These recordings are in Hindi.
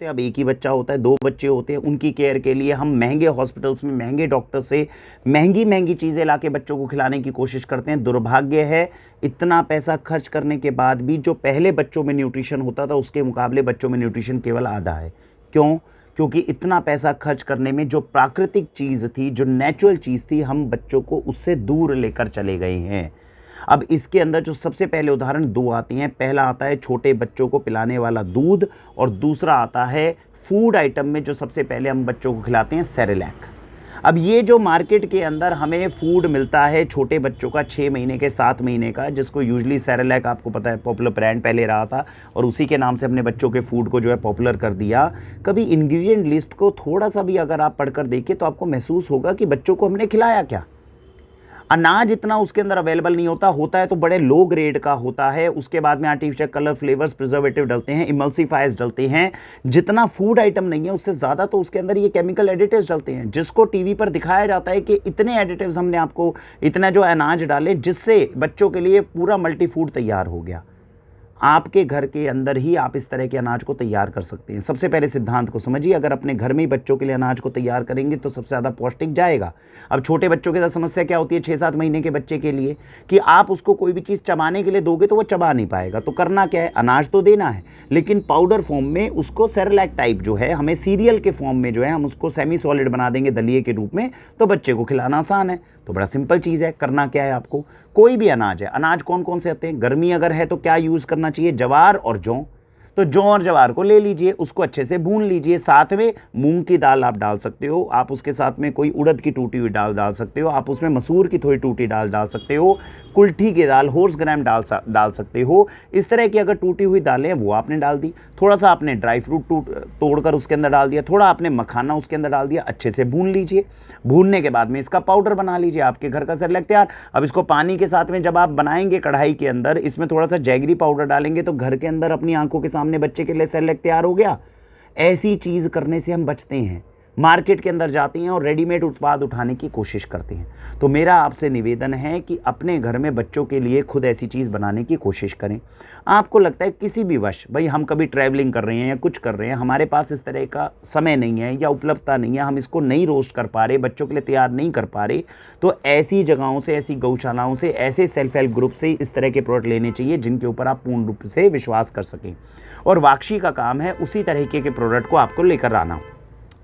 अब एक ही बच्चा होता है, 2 बच्चे होते हैं, उनकी केयर के लिए हम महंगे हॉस्पिटल्स में महंगे डॉक्टर से महंगी महंगी चीज़ें ला के बच्चों को खिलाने की कोशिश करते हैं। दुर्भाग्य है, इतना पैसा खर्च करने के बाद भी जो पहले बच्चों में न्यूट्रिशन होता था उसके मुकाबले बच्चों में न्यूट्रिशन केवल आधा है। क्यों? क्योंकि इतना पैसा खर्च करने में जो प्राकृतिक चीज़ थी, जो नेचुरल चीज़ थी, हम बच्चों को उससे दूर लेकर चले गए हैं। अब इसके अंदर जो सबसे पहले उदाहरण 2 आते हैं। पहला आता है छोटे बच्चों को पिलाने वाला दूध, और दूसरा आता है फूड आइटम में जो सबसे पहले हम बच्चों को खिलाते हैं, सेरेलैक। अब ये जो मार्केट के अंदर हमें फूड मिलता है छोटे बच्चों का 6 महीने के 7 महीने का, जिसको यूजुअली सेरेलैक, आपको पता है पॉपुलर ब्रांड पहले रहा था और उसी के नाम से हमने बच्चों के फूड को जो है पॉपुलर कर दिया। कभी इंग्रेडिएंट लिस्ट को थोड़ा सा भी अगर आप पढ़कर देखें तो आपको महसूस होगा कि बच्चों को हमने खिलाया क्या। अनाज इतना उसके अंदर अवेलेबल नहीं होता है तो बड़े लो ग्रेड का होता है। उसके बाद में आर्टिफिशियल कलर, फ्लेवर्स, प्रिजर्वेटिव डलते हैं, इमल्सिफायर्स डलते हैं। जितना फूड आइटम नहीं है उससे ज़्यादा तो उसके अंदर ये केमिकल एडिटिव्स डलते हैं, जिसको टीवी पर दिखाया जाता है कि इतने एडिटिव्स हमने आपको, इतना जो अनाज डाले जिससे बच्चों के लिए पूरा मल्टी फूड तैयार हो गया। आपके घर के अंदर ही आप इस तरह के अनाज को तैयार कर सकते हैं। सबसे पहले सिद्धांत को समझिए, अगर अपने घर में ही बच्चों के लिए अनाज को तैयार करेंगे तो सबसे ज़्यादा पौष्टिक जाएगा। अब छोटे बच्चों के साथ समस्या क्या होती है 6-7 महीने के बच्चे के लिए, कि आप उसको कोई भी चीज़ चबाने के लिए दोगे तो वो चबा नहीं पाएगा। तो करना क्या है, अनाज तो देना है लेकिन पाउडर फॉर्म में उसको, सेरेलैक टाइप जो है, हमें सीरियल के फॉर्म में जो है हम उसको सेमी सॉलिड बना देंगे दलिए के रूप में, तो बच्चे को खिलाना आसान है। तो बड़ा सिंपल चीज़ है। करना क्या है आपको, कोई भी अनाज है, अनाज कौन कौन से आते हैं, गर्मी अगर है तो क्या यूज़ करना चाहिए, जवार और जौ। तो जौ और जवार को ले लीजिए, उसको अच्छे से भून लीजिए, साथ में मूंग की दाल आप डाल सकते हो, आप उसके साथ में कोई उड़द की टूटी हुई दाल डाल सकते हो, आप उसमें मसूर की थोड़ी टूटी दाल डाल सकते हो, कुल्थी की दाल, होर्स ग्राम डाल सकते हो। इस तरह की अगर टूटी हुई दालें वो आपने डाल दी, थोड़ा सा आपने ड्राई फ्रूट तोड़कर उसके अंदर डाल दिया, थोड़ा आपने मखाना उसके अंदर डाल दिया, अच्छे से भून लीजिए। भूनने के बाद में इसका पाउडर बना लीजिए, आपके घर का सेरेलैक तैयार। अब इसको पानी के साथ में जब आप बनाएंगे कढ़ाई के अंदर, इसमें थोड़ा सा जैगरी पाउडर डालेंगे तो घर के अंदर अपनी आंखों के सामने बच्चे के लिए सेरेलैक तैयार हो गया। ऐसी चीज़ करने से हम बचते हैं, मार्केट के अंदर जाते हैं और रेडीमेड उत्पाद उठाने की कोशिश करते हैं। तो मेरा आपसे निवेदन है कि अपने घर में बच्चों के लिए खुद ऐसी चीज़ बनाने की कोशिश करें। आपको लगता है किसी भी वश, भाई हम कभी ट्रैवलिंग कर रहे हैं या कुछ कर रहे हैं, हमारे पास इस तरह का समय नहीं है या उपलब्धता नहीं है, हम इसको नहीं रोस्ट कर पा रहे, बच्चों के लिए तैयार नहीं कर पा रहे, तो ऐसी जगहों से, ऐसी गौशालाओं से, ऐसे सेल्फ हेल्प ग्रुप से इस तरह के प्रोडक्ट लेने चाहिए जिनके ऊपर आप पूर्ण रूप से विश्वास कर सकें। और वाक्षी का काम है उसी तरीके के प्रोडक्ट को आपको लेकर आना।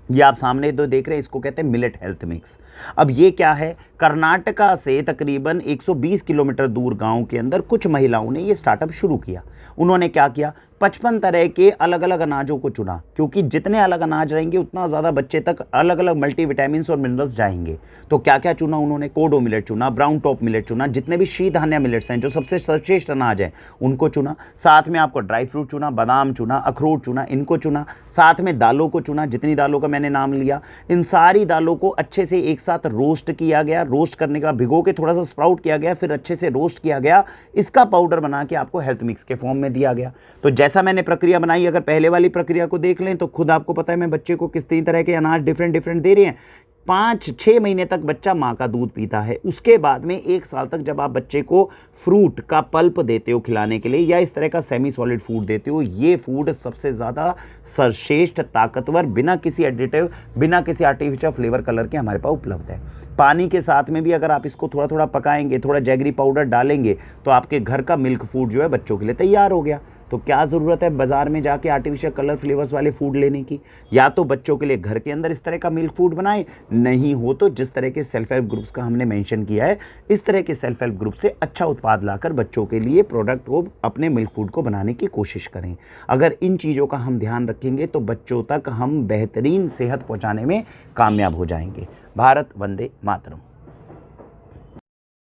ये आप सामने जो देख रहे हैं इसको कहते हैं मिलेट हेल्थ मिक्स। अब ये क्या है, कर्नाटका से तकरीबन 120 किलोमीटर दूर गांव के अंदर कुछ महिलाओं ने ये स्टार्टअप शुरू किया। उन्होंने क्या किया, 55 तरह के अलग अलग अनाजों को चुना, क्योंकि जितने अलग अनाज रहेंगे उतना ज़्यादा बच्चे तक अलग अलग मल्टीविटामिन्स और मिनरल्स जाएंगे। तो क्या क्या चुना उन्होंने, कोडो मिलेट चुना, ब्राउन टॉप मिलेट चुना, जितने भी शीतधान्य मिलेट्स हैं जो सबसे सर्वश्रेष्ठ अनाज हैं उनको चुना, साथ में आपको ड्राई फ्रूट चुना, बादाम चुना, अखरोट चुना, इनको चुना, साथ में दालों को चुना, जितनी दालों का मैंने नाम लिया। इन सारी दालों को अच्छे से एक साथ रोस्ट किया गया, रोस्ट करने का भिगो के थोड़ा सा स्प्राउट किया गया, फिर अच्छे से रोस्ट किया गया, इसका पाउडर बना के आपको हेल्थ मिक्स के फॉर्म में दिया गया। तो जैसा मैंने प्रक्रिया बनाई, अगर पहले वाली प्रक्रिया को देख लें तो खुद आपको पता है मैं बच्चे को किस तरह के अनाज डिफरेंट दे रहे हैं। 5-6 महीने तक बच्चा माँ का दूध पीता है, उसके बाद में 1 साल तक जब आप बच्चे को फ्रूट का पल्प देते हो खिलाने के लिए या इस तरह का सेमी सॉलिड फूड देते हो, ये फूड सबसे ज़्यादा सर्वश्रेष्ठ, ताकतवर, बिना किसी एडिटिव, बिना किसी आर्टिफिशियल फ्लेवर कलर के हमारे पास उपलब्ध है। पानी के साथ में भी अगर आप इसको थोड़ा थोड़ा पकाएंगे, थोड़ा जैगरी पाउडर डालेंगे, तो आपके घर का मिल्क फूड जो है बच्चों के लिए तैयार हो गया। तो क्या ज़रूरत है बाज़ार में जाके आर्टिफिशियल कलर फ्लेवर्स वाले फूड लेने की। या तो बच्चों के लिए घर के अंदर इस तरह का मिल्क फूड बनाएं, नहीं हो तो जिस तरह के सेल्फ हेल्प ग्रुप्स का हमने मेंशन किया है, इस तरह के सेल्फ हेल्प ग्रुप से अच्छा उत्पाद लाकर बच्चों के लिए प्रोडक्ट को, अपने मिल्क फूड को बनाने की कोशिश करें। अगर इन चीज़ों का हम ध्यान रखेंगे तो बच्चों तक हम बेहतरीन सेहत पहुँचाने में कामयाब हो जाएंगे। भारत वंदे मातरम।